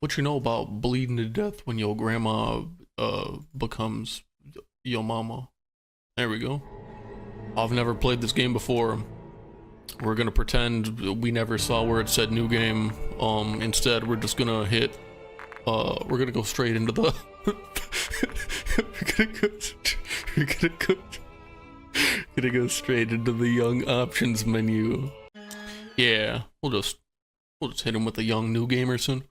What you know about bleeding to death when your grandma becomes your mama? There we go. I've never played this game before. We're gonna pretend we never saw where it said new game. Instead we're just gonna hit we're gonna go straight into the we're gonna go straight into the young options menu. Yeah, we'll just hit him with the young new gamer soon.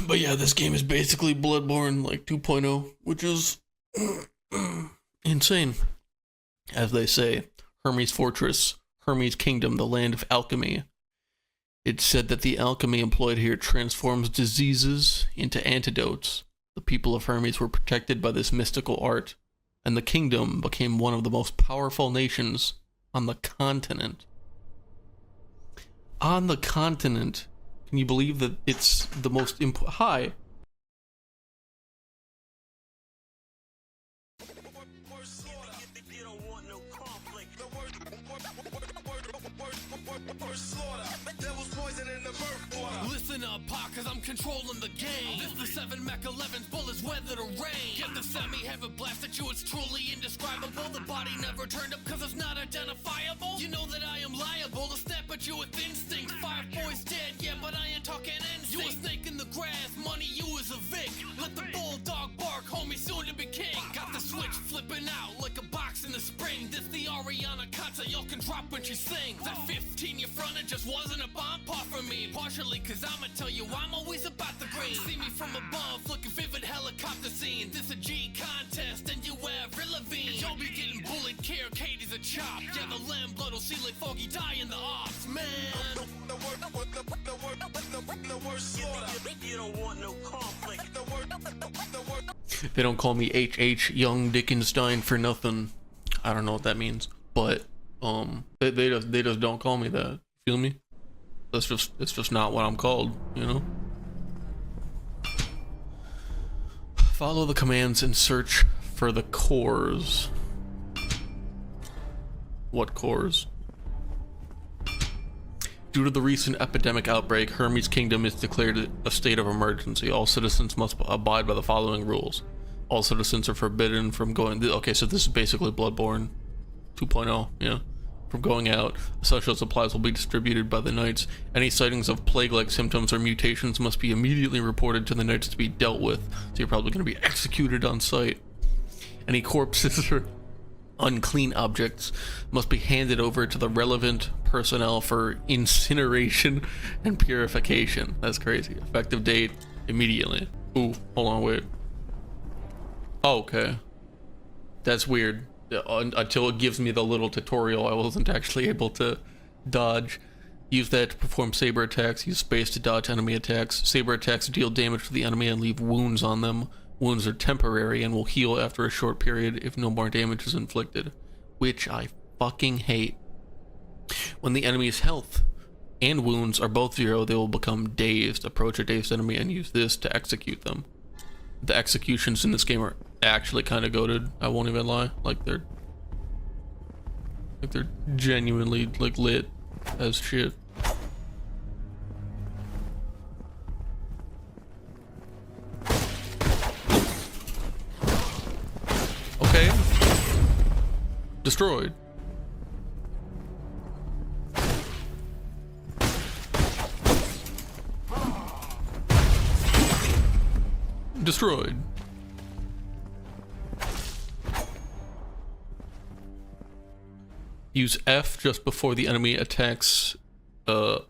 But yeah, this game is basically Bloodborne like 2.0, which is insane. As they say, Hermes Fortress, Hermes Kingdom, the land of alchemy. It's said that the alchemy employed here transforms diseases into antidotes. The people of Hermes were protected by this mystical art, and the kingdom became one of the most powerful nations on the continent. On the continent. Can you believe that it's the most Hi. Listen up, Pa, cause I'm controlling the game. This the 7 Mech 11's bullets weather the rain. Get the semi-heavy blast at you, it's truly indescribable. The body never turned up cause it's not identifiable. You know that I am liable to snap at you with instinct. 5 boys dead, yeah, but I ain't talking instinct. You a snake in the grass, money you is a Vic. Let the bulldog bark, homie, soon to be king. Got the switch flipping out like a box in the spring. This the Ariana Katza, y'all can drop when she sings. That 15 you fronted just wasn't a bomb part for me. Partially cause I'ma tell you I'm always about the green. See me from above, looking vivid helicopter scene. This a G contest and you Avril Lavigne. Y'all be getting bullet care, Katie's a chop. Yeah, the lamb blood will see like Foggy die in the ops, man. You don't want no conflict. They don't call me H.H. Young Dickenstein for nothing. I don't know what that means, but they just don't call me that. Feel me? It's just not what I'm called, you know? Follow the commands and search for the cores. What cores? Due to the recent epidemic outbreak, Hermes Kingdom is declared a state of emergency. All citizens must abide by the following rules. All citizens are forbidden from going... Okay, so this is basically Bloodborne 2.0, yeah. From going out. Essential supplies will be distributed by the knights. Any sightings of plague-like symptoms or mutations must be immediately reported to the knights to be dealt with. So you're probably going to be executed on sight. Any corpses or unclean objects must be handed over to the relevant personnel for incineration and purification. That's crazy. Effective date immediately. Ooh, hold on, wait. Oh, okay. That's weird. Until it gives me the little tutorial, I wasn't actually able to dodge. Use that to perform saber attacks. Use space to dodge enemy attacks. Saber attacks deal damage to the enemy and leave wounds on them. Wounds are temporary and will heal after a short period if no more damage is inflicted, which I fucking hate. When the enemy's health and wounds are both 0, they will become dazed. Approach a dazed enemy and use this to execute them. The executions in this game are actually kind of goated. I won't even lie. Like they're genuinely like lit as shit. Okay. Destroyed. Destroyed. Use F just before the enemy attacks. What?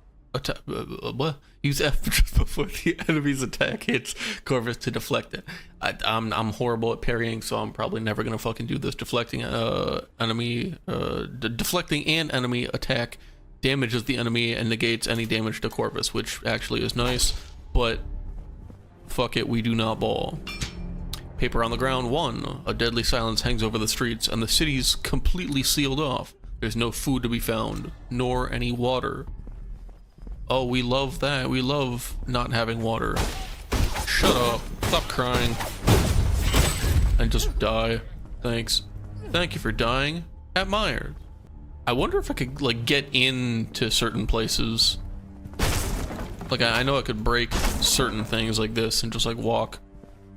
Use F just before the enemy's attack hits Corvus to deflect it. I'm horrible at parrying, so I'm probably never gonna fucking do this. Deflecting deflecting an enemy attack damages the enemy and negates any damage to Corvus, which actually is nice, but fuck it, we do not ball. Paper on the ground 1. A deadly silence hangs over the streets, and the city's completely sealed off. There's no food to be found, nor any water. Oh, we love that. We love not having water. Shut up. Stop crying. And just die. Thanks. Thank you for dying. Admired. I wonder if I could, like, get into certain places. Like, I know I could break certain things like this and just like walk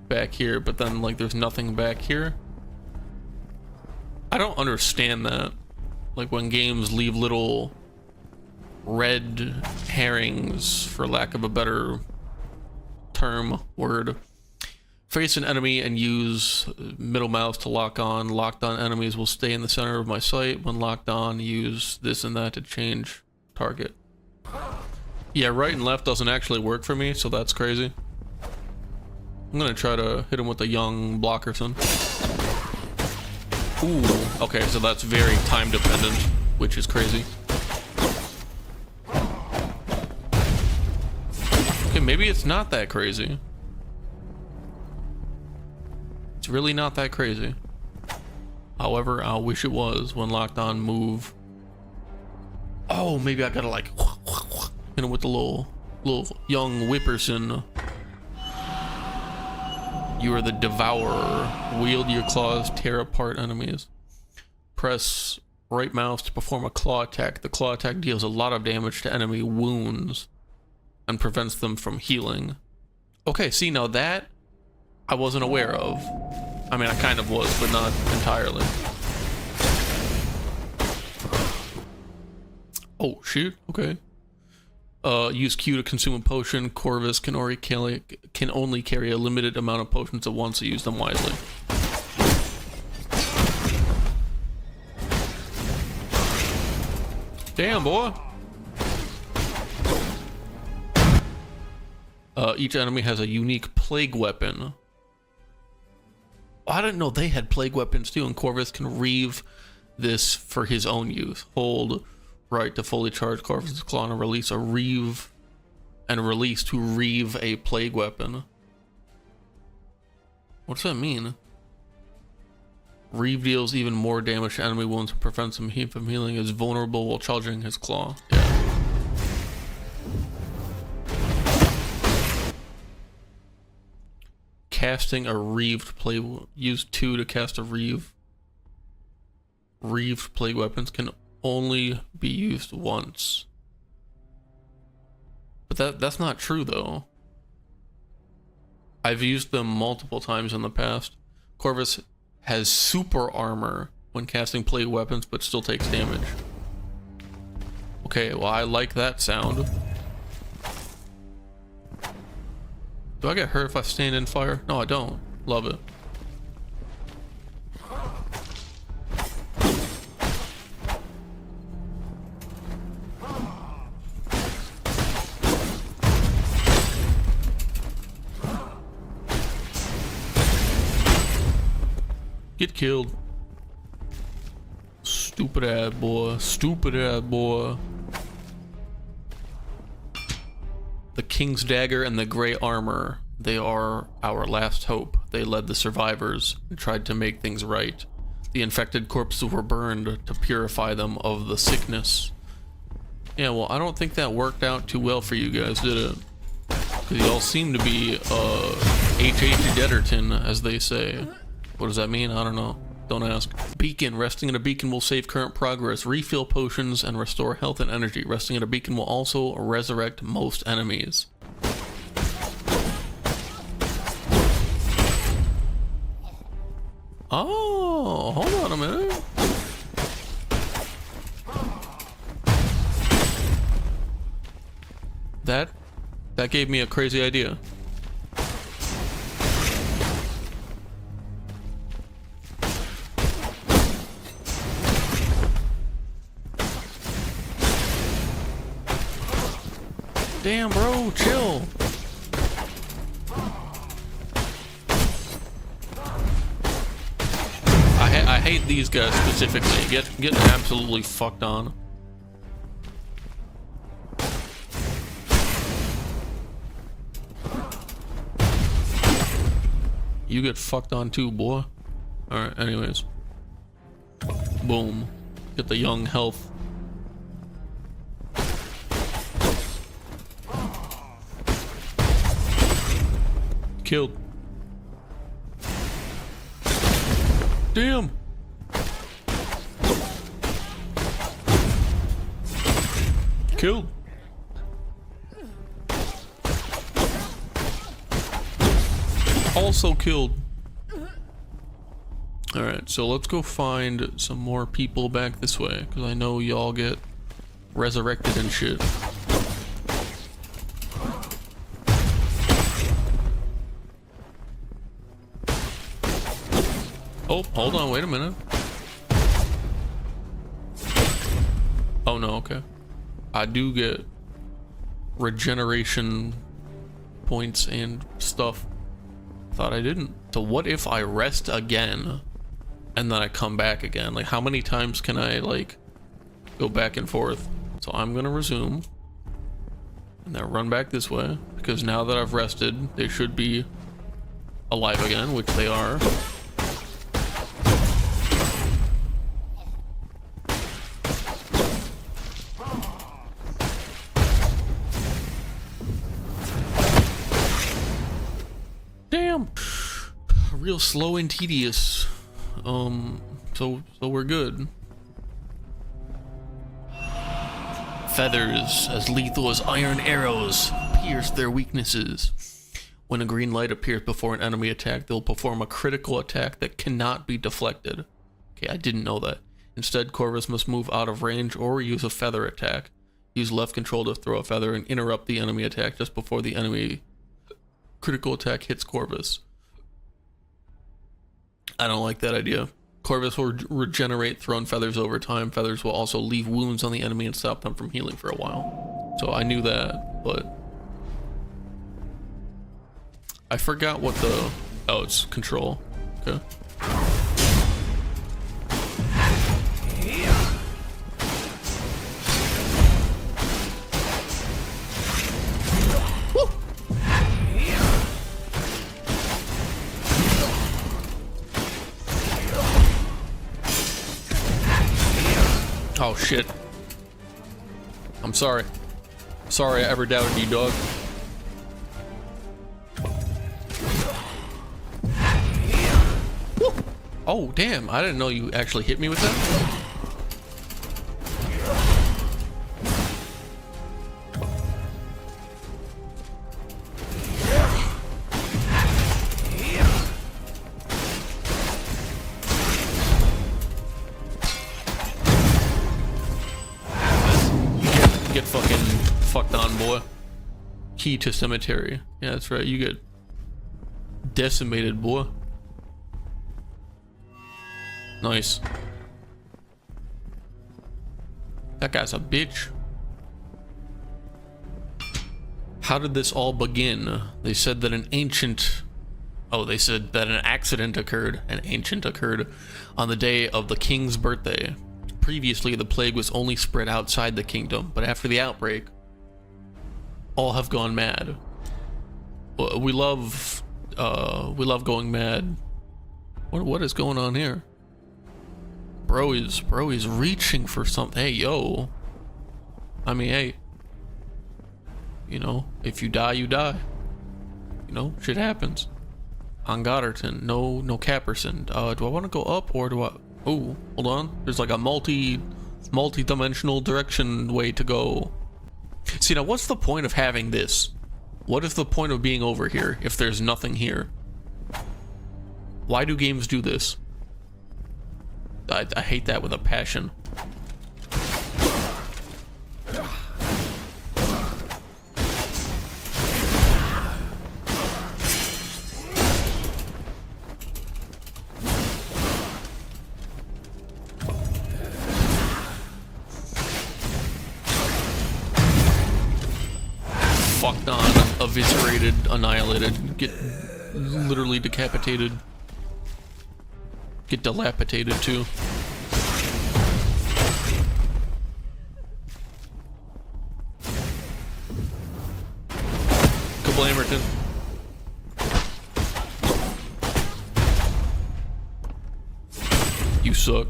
back here, but then like there's nothing back here. I don't understand that. Like when games leave little red herrings, for lack of a better word. Face an enemy and use middle mouse to lock on. Locked on enemies will stay in the center of my sight. When locked on, use this and that to change target. Yeah, right and left doesn't actually work for me, so that's crazy. I'm gonna try to hit him with a young blockerson. Ooh, okay, so that's very time dependent, which is crazy. Okay, maybe it's not that crazy. It's really not that crazy. However, I wish it was. When locked on, move. Oh, maybe I gotta like hit him with the little young whipperson. You are the devourer. Wield your claws, tear apart enemies. Press right mouse to perform a claw attack. The claw attack deals a lot of damage to enemy wounds and prevents them from healing. Okay, see, now that I wasn't aware of. I mean, I kind of was, but not entirely. Oh, shoot, okay. Use Q to consume a potion. Corvus can only carry a limited amount of potions at once, so use them wisely. Damn, boy. Each enemy has a unique plague weapon. I didn't know they had plague weapons too, and Corvus can reave this for his own use. Hold right to fully charge Corvus' claw and release a reave, and release to reave a plague weapon. What does that mean? Reave deals even more damage to enemy wounds and prevents him from healing. Is vulnerable while charging his claw. Yeah. Casting a reaved plague. Use 2 to cast a reave. Reaved plague weapons can only be used once. But that's not true though. I've used them multiple times in the past. Corvus has super armor when casting plague weapons, but still takes damage. Okay, well, I like that sound. Do I get hurt if I stand in fire? No, I don't. Love it. Get killed. Stupid ass boy. Stupid ass boy. The King's Dagger and the Grey Armor. They are our last hope. They led the survivors and tried to make things right. The infected corpses were burned to purify them of the sickness. Yeah, well, I don't think that worked out too well for you guys, did it? Because y'all seem to be H.H. Detterton, as they say. What does that mean? I don't know. Don't ask. Beacon. Resting in a beacon will save current progress, refill potions, and restore health and energy. Resting in a beacon will also resurrect most enemies. Oh, hold on a minute. That gave me a crazy idea. Damn, bro, chill. I hate these guys specifically. Getting absolutely fucked on. You get fucked on too, boy. Alright, anyways. Boom. Get the young health. Killed. Damn. Killed. Also killed. Alright, so let's go find some more people back this way, because I know y'all get resurrected and shit. Oh, hold on, wait a minute. Oh no, okay. I do get regeneration points and stuff. Thought I didn't. So what if I rest again and then I come back again? Like, how many times can I like go back and forth? So I'm gonna resume and then run back this way, because now that I've rested, they should be alive again, which they are. Damn, real slow and tedious. So we're good. Feathers as lethal as iron arrows pierce their weaknesses. When a green light appears before an enemy attack, they'll perform a critical attack that cannot be deflected. Okay, I didn't know that. Instead, Corvus must move out of range or use a feather attack. Use left control to throw a feather and interrupt the enemy attack just before the enemy critical attack hits Corvus. I don't like that idea. Corvus will regenerate thrown feathers over time. Feathers will also leave wounds on the enemy and stop them from healing for a while. So I knew that, but I forgot what the... Oh, it's control. Okay. Oh shit. I'm sorry. Sorry I ever doubted you, dog. Woo. Oh damn, I didn't know you actually hit me with that. Get fucking fucked on, boy. Key to cemetery. Yeah, that's right. You get decimated, boy. Nice. That guy's a bitch. How did this all begin? They said that an ancient... Oh, they said that an accident occurred. An ancient occurred on the day of the king's birthday. Previously, the plague was only spread outside the kingdom, but after the outbreak, all have gone mad. We love going mad. What is going on here? Bro is reaching for something. Hey, yo. I mean, hey. You know, if you die, you die. You know, shit happens. On Godderton, no Caperson. Do I want to go up or do I... Oh, hold on. There's like a multi-dimensional direction way to go. See, now what's the point of having this? What is the point of being over here if there's nothing here? Why do games do this? I hate that with a passion. Fucked on, eviscerated, annihilated, get literally decapitated, get dilapidated too. Kablamerton. You suck.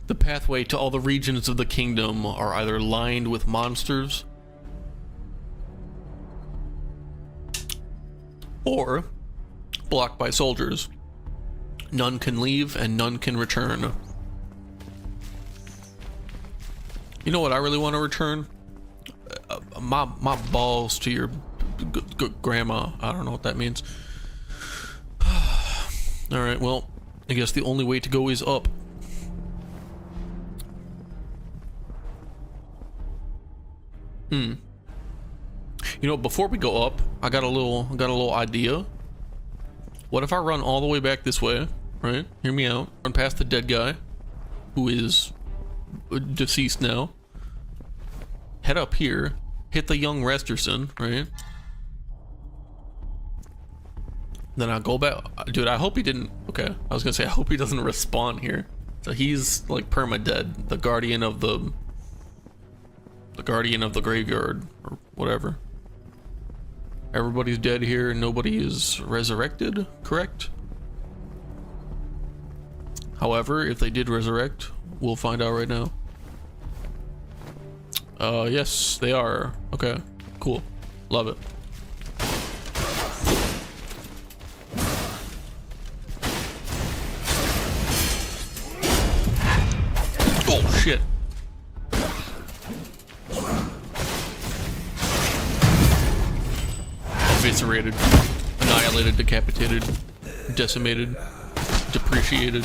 The pathway to all the regions of the kingdom are either lined with monsters or blocked by soldiers. None can leave and none can return. You know what I really want to return? My balls to your grandma. I don't know what that means. Alright, well, I guess the only way to go is up. You know, before we go up, I got a little idea. What if I run all the way back this way, right? Hear me out. Run past the dead guy, who is deceased now. Head up here, hit the young Resterson, right? Then I'll go back. Dude, I hope he didn't. Okay, I was gonna say, I hope he doesn't respawn here. So he's like perma-dead, the guardian of the graveyard, or whatever. Everybody's dead here, nobody is resurrected, correct? However, if they did resurrect, we'll find out right now. Yes, they are. Okay, cool. Love it. Oh, shit. Eviscerated, annihilated, decapitated, decimated, depreciated.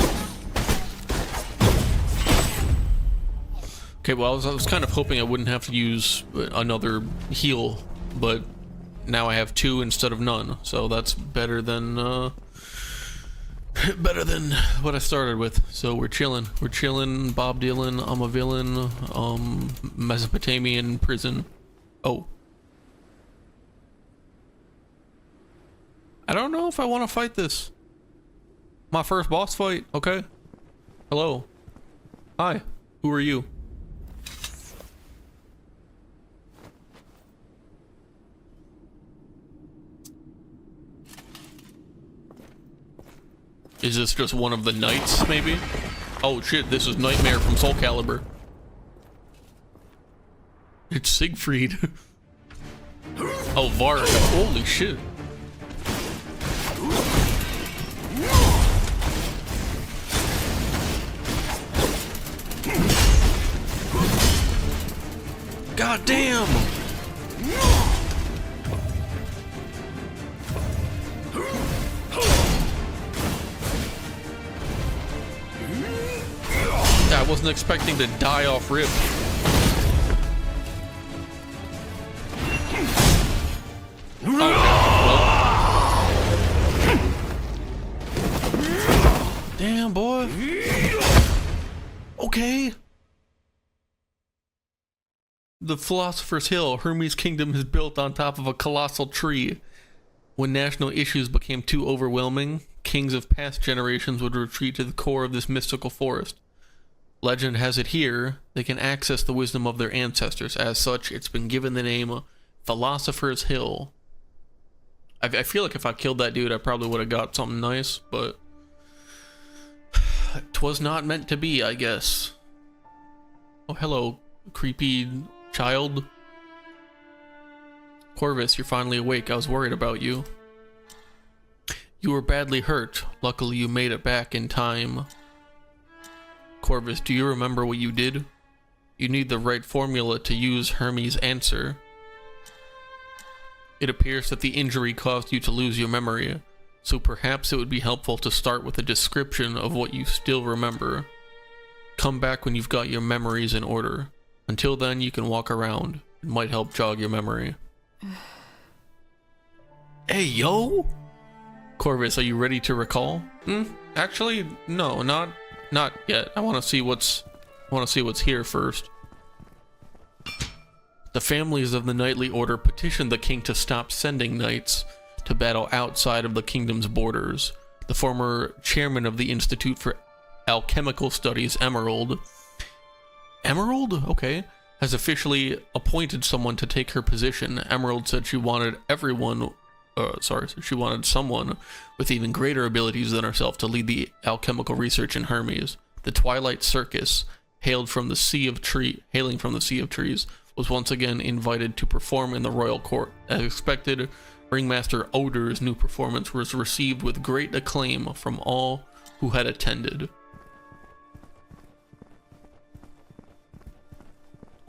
Okay, well, I was kind of hoping I wouldn't have to use another heal, but now I have 2 instead of none, so that's better than what I started with. So we're chilling, Bob Dylan, I'm a villain, Mesopotamian prison. Oh. I don't know if I want to fight this. My first boss fight, okay? Hello. Hi. Who are you? Is this just one of the knights, maybe? Oh shit, this is Nightmare from Soul Calibur. It's Siegfried. Oh, Varg. Holy shit. God damn! I wasn't expecting to die off rip. Okay, well. Damn, boy. Okay. The Philosopher's Hill, Hermes' kingdom, is built on top of a colossal tree. When national issues became too overwhelming, kings of past generations would retreat to the core of this mystical forest. Legend has it here, they can access the wisdom of their ancestors. As such, it's been given the name Philosopher's Hill. I feel like if I killed that dude, I probably would have got something nice, but 'twas not meant to be, I guess. Oh, hello, creepy child. Corvus, you're finally awake. I was worried about you. You were badly hurt. Luckily, you made it back in time. Corvus, do you remember what you did? You need the right formula to use Hermes' answer. It appears that the injury caused you to lose your memory, so perhaps it would be helpful to start with a description of what you still remember. Come back when you've got your memories in order. Until then, you can walk around. It might help jog your memory. Hey, yo! Corvus, are you ready to recall? Actually, no, not yet. I want to see what's here first. The families of the Knightly Order petitioned the king to stop sending knights to battle outside of the kingdom's borders. The former chairman of the Institute for Alchemical Studies, Emerald, okay, has officially appointed someone to take her position. Emerald said she wanted she wanted someone with even greater abilities than herself to lead the alchemical research in Hermes. The Twilight Circus, hailing from the Sea of Trees, was once again invited to perform in the royal court. As expected, Ringmaster Odor's new performance was received with great acclaim from all who had attended.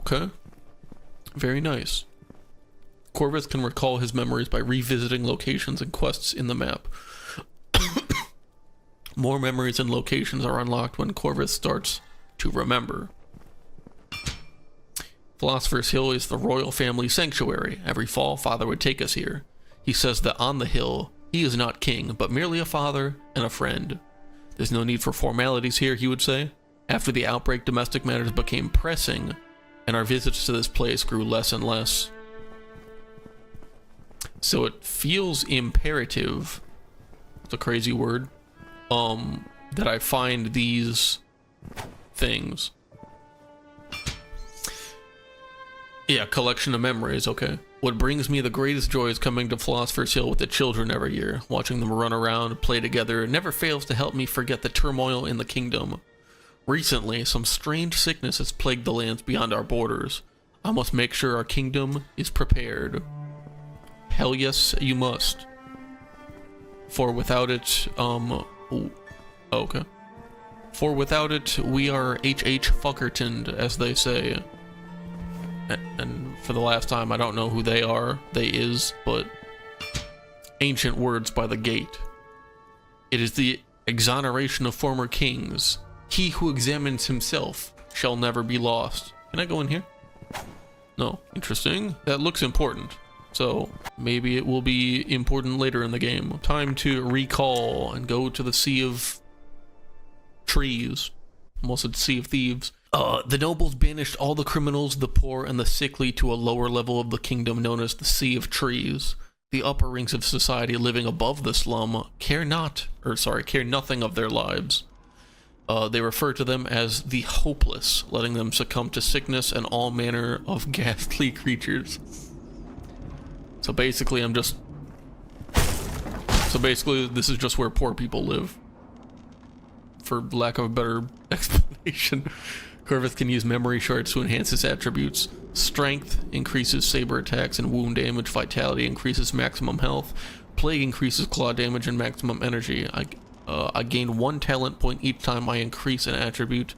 Okay. Very nice. Corvus can recall his memories by revisiting locations and quests in the map. More memories and locations are unlocked when Corvus starts to remember. Philosopher's Hill is the royal family sanctuary. Every fall, Father would take us here. He says that on the hill, he is not king, but merely a father and a friend. There's no need for formalities here, he would say. After the outbreak, domestic matters became pressing, and our visits to this place grew less and less. So it feels imperative, it's a crazy word, that I find these things. Yeah, collection of memories, okay. What brings me the greatest joy is coming to Philosopher's Hill with the children every year. Watching them run around, play together, never fails to help me forget the turmoil in the kingdom. Recently, some strange sickness has plagued the lands beyond our borders. I must make sure our kingdom is prepared. Hell yes, you must. For without it, okay. For without it, we are H.H. Fuckertoned, as they say. And for the last time, I don't know who they are, but ancient words by the gate. It is the exoneration of former kings. He who examines himself shall never be lost. Can I go in here? No. Interesting. That looks important. So maybe it will be important later in the game. Time to recall and go to the Sea of Trees. Almost said Sea of Thieves. The nobles banished all the criminals, the poor, and the sickly to a lower level of the kingdom known as the Sea of Trees. The upper rings of society living above the slum care nothing of their lives. They refer to them as the hopeless, letting them succumb to sickness and all manner of ghastly creatures. So basically, this is just where poor people live. For lack of a better explanation. Corvus can use memory shards to enhance his attributes. Strength increases saber attacks and wound damage. Vitality increases maximum health. Plague increases claw damage and maximum energy. I gain 1 talent point each time I increase an attribute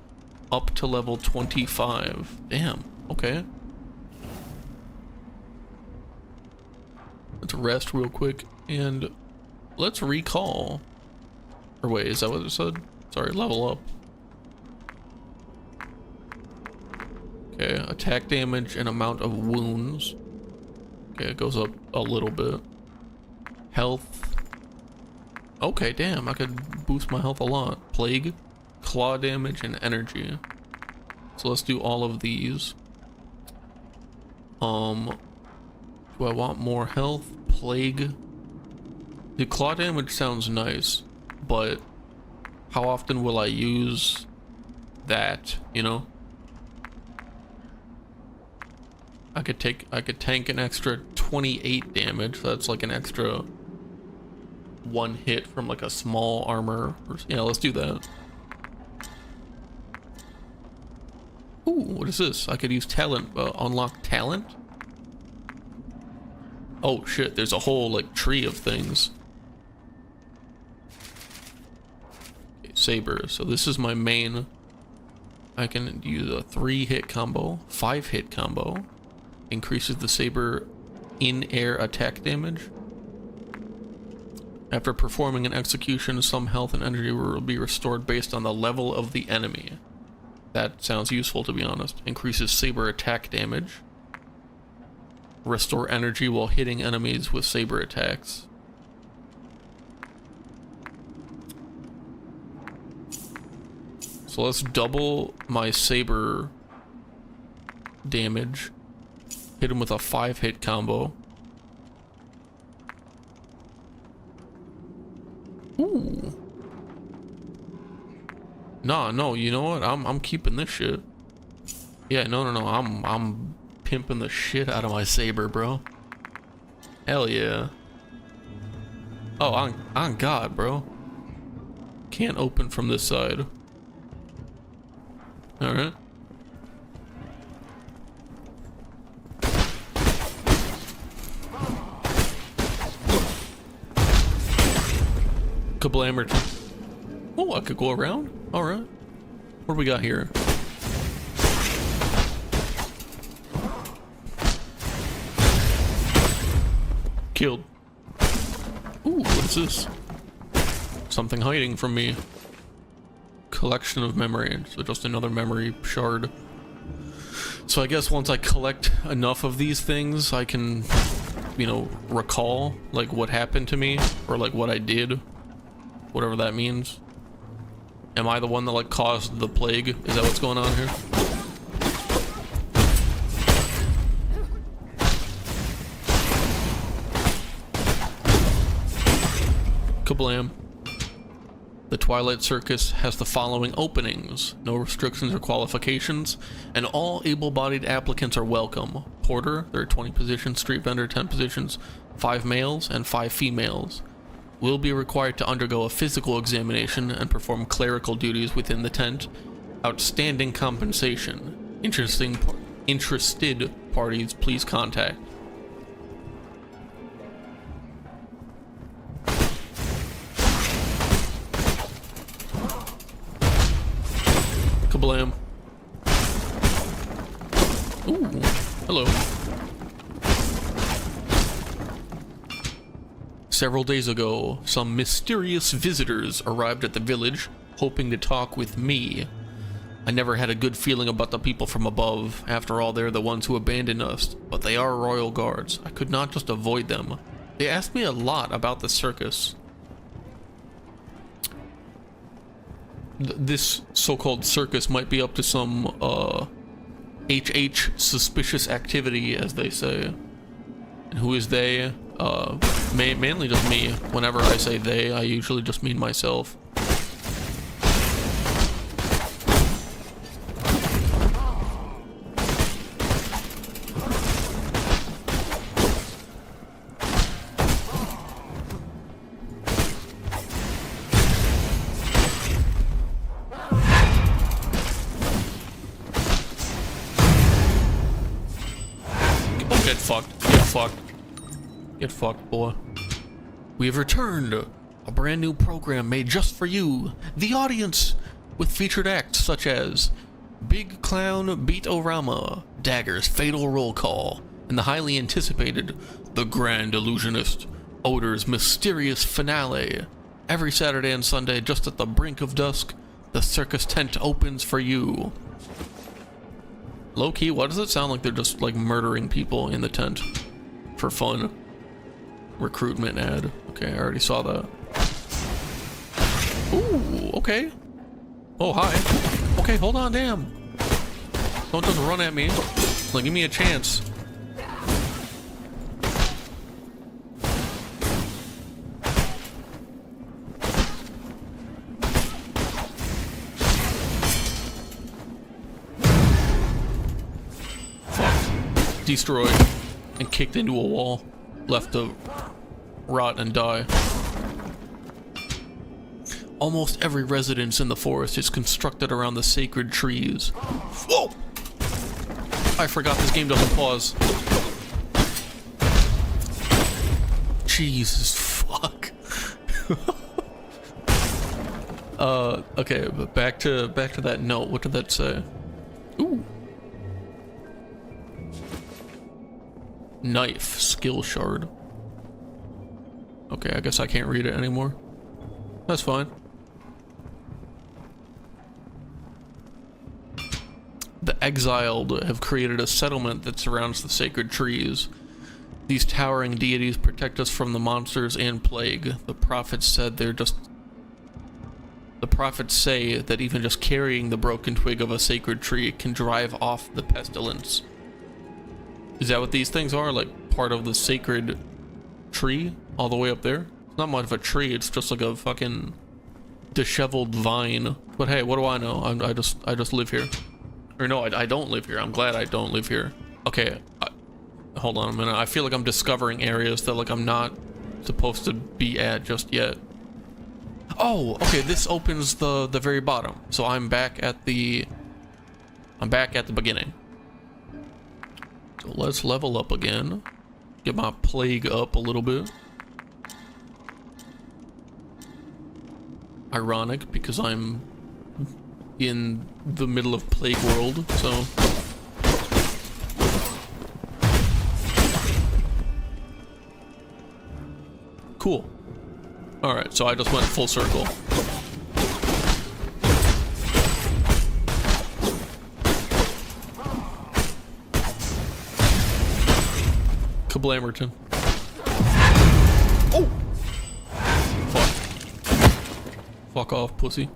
up to level 25. Damn, okay. Let's rest real quick and let's recall. Or wait, is that what it said? Sorry, level up. Okay, attack damage and amount of wounds. Okay, it goes up a little bit. Health. Okay, damn, I could boost my health a lot. Plague, claw damage, and energy. So let's do all of these. Do I want more health? Plague. The claw damage sounds nice, but how often will I use that, you know? I could tank an extra 28 damage. That's like an extra 1 hit from like a small armor. Yeah, let's do that. Ooh, what is this? I could use talent, unlock talent? Oh shit, there's a whole like tree of things. Okay, saber, so this is my main. I can use a 3-hit combo, 5-hit combo. Increases the saber in-air attack damage. After performing an execution, some health and energy will be restored based on the level of the enemy. That sounds useful, to be honest. Increases saber attack damage. Restore energy while hitting enemies with saber attacks. So let's double my saber damage. Hit him with a 5-hit combo. Ooh. Nah, no, you know what? I'm keeping this shit. Yeah, no. I'm pimping the shit out of my saber, bro. Hell yeah. Oh, on God, bro. Can't open from this side. All right. Kablammerton. Oh, I could go around? Alright. What do we got here? killed. Ooh, what is this? Something hiding from me. Collection of memory. So just another memory shard. So I guess once I collect enough of these things, I can, you know, recall, like, what happened to me, or, like, what I did. Whatever that means. Am I the one that, like, caused the plague? Is that what's going on here? Kablam. The Twilight Circus has the following openings, no restrictions or qualifications, and all able-bodied applicants are welcome. Porter, there are 20 positions, street vendor, 10 positions, 5 males and 5 females. Will be required to undergo a physical examination and perform clerical duties within the tent. Outstanding compensation. Interested parties, please contact. Kablam. Ooh, hello. Several days ago, some mysterious visitors arrived at the village, hoping to talk with me. I never had a good feeling about the people from above. After all, they're the ones who abandoned us, but they are royal guards. I could not just avoid them. They asked me a lot about the circus. This so-called circus might be up to some, HH suspicious activity, as they say. And who is they? Mainly just me. Whenever I say they, I usually just mean myself. Get fucked. Get fucked. Get fucked, boy. We have returned. A brand new program made just for you, the audience, with featured acts such as Big Clown Beat-O-Rama, Dagger's Fatal Roll Call, and the highly anticipated The Grand Illusionist, Odor's Mysterious Finale. Every Saturday and Sunday, just at the brink of dusk, the circus tent opens for you. Low-key, why does it sound like they're just, like, murdering people in the tent for fun? Recruitment ad. Okay, I already saw that. Ooh, okay. Oh, hi. Okay, hold on, damn. Don't just run at me. Like, give me a chance. Destroyed and kicked into a wall, left to rot and die. Almost every residence in the forest is constructed around the sacred trees. Whoa! I forgot this game doesn't pause. Jesus fuck. Okay, but back to that note. What did that say? Ooh. Knife, skill shard. Okay, I guess I can't read it anymore. That's fine. The exiled have created a settlement that surrounds the sacred trees. These towering deities protect us from the monsters and plague. The prophets say that even just carrying the broken twig of a sacred tree can drive off the pestilence. Is that what these things are? Like part of the sacred tree all the way up there? It's not much of a tree, it's just like a fucking disheveled vine. But hey, what do I know? I just live here. Or no, I don't live here. I'm glad I don't live here. Okay, hold on a minute. I feel like I'm discovering areas that like I'm not supposed to be at just yet. Oh, okay, this opens the very bottom. So I'm back at the beginning. So let's level up again. Get my plague up a little bit. Ironic, because I'm in the middle of plague world, so. Cool. Alright, so I just went full circle. Kablamerton. Oh! Fuck. Fuck off, pussy.